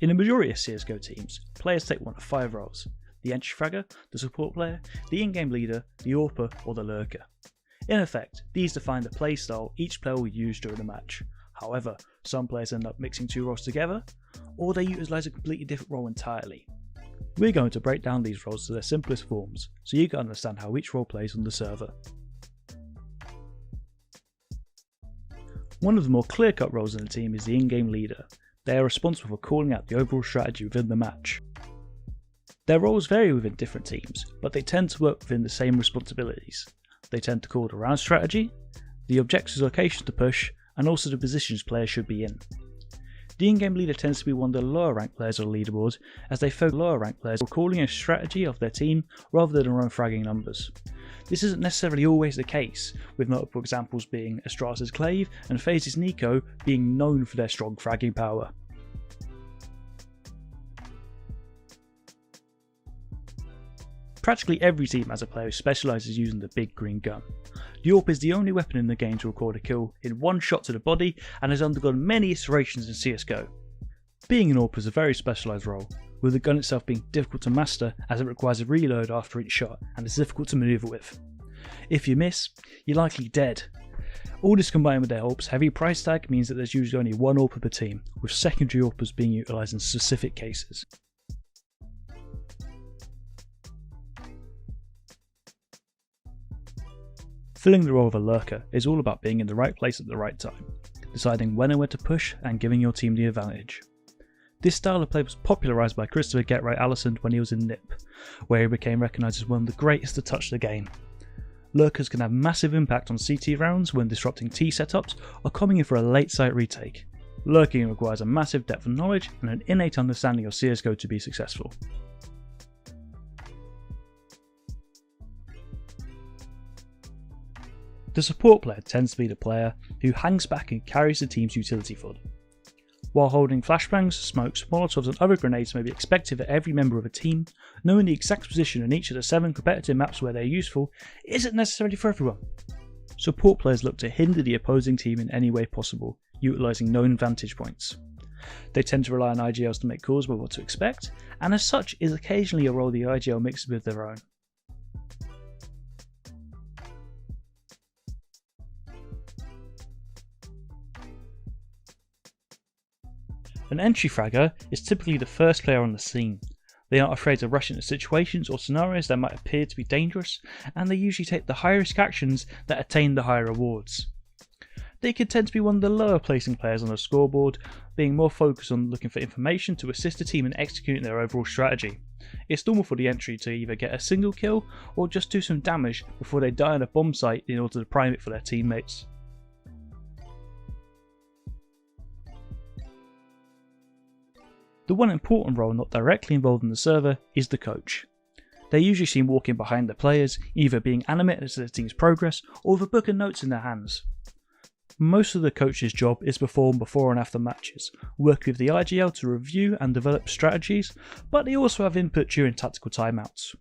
In the majority of CSGO teams, players take one of 5 roles: the entry fragger, the support player, the in-game leader, the AWPer, or the lurker. In effect, these define the playstyle each player will use during a match. However, some players end up mixing 2 roles together, or they utilise a completely different role entirely. We're going to break down these roles to their simplest forms, so you can understand how each role plays on the server. One of the more clear-cut roles in the team is the in-game leader. They are responsible for calling out the overall strategy within the match. Their roles vary within different teams, but they tend to work within the same responsibilities. They tend to call the round strategy, the objective's location to push, and also the positions players should be in. The in-game leader tends to be one of the lower ranked players on the leaderboard, as they focus on lower ranked players calling a strategy of their team rather than their own fragging numbers. This isn't necessarily always the case, with notable examples being Astrasa's Clave and FaZe's Nico being known for their strong fragging power. Practically every team has a player who specialises using the big green gun. The AWP is the only weapon in the game to record a kill in one shot to the body and has undergone many iterations in CSGO. Being an AWP is a very specialised role, with the gun itself being difficult to master as it requires a reload after each shot and is difficult to manoeuvre with. If you miss, you're likely dead. All this combined with their AWP's heavy price tag means that there's usually only one AWPer per team, with secondary AWPers being utilised in specific cases. Filling the role of a lurker is all about being in the right place at the right time, deciding when and where to push and giving your team the advantage. This style of play was popularised by Christopher Get Right Allison when he was in NIP, where he became recognised as one of the greatest to touch the game. Lurkers can have massive impact on CT rounds when disrupting T setups or coming in for a late site retake. Lurking requires a massive depth of knowledge and an innate understanding of CSGO to be successful. The support player tends to be the player who hangs back and carries the team's utility for them. While holding flashbangs, smokes, molotovs and other grenades may be expected of every member of a team, knowing the exact position in each of the 7 competitive maps where they are useful isn't necessarily for everyone. Support players look to hinder the opposing team in any way possible, utilising known vantage points. They tend to rely on IGLs to make calls about what to expect, and as such is occasionally a role the IGL mixes with their own. An entry fragger is typically the first player on the scene. They aren't afraid to rush into situations or scenarios that might appear to be dangerous, and they usually take the high risk actions that attain the higher rewards. They can tend to be one of the lower placing players on the scoreboard, being more focused on looking for information to assist the team in executing their overall strategy. It's normal for the entry to either get a single kill or just do some damage before they die on a bomb site in order to prime it for their teammates. The one important role not directly involved in the server is the coach. They're usually seen walking behind the players, either being animated to the team's progress or with a book of notes in their hands. Most of the coach's job is performed before and after matches, working with the IGL to review and develop strategies, but they also have input during tactical timeouts.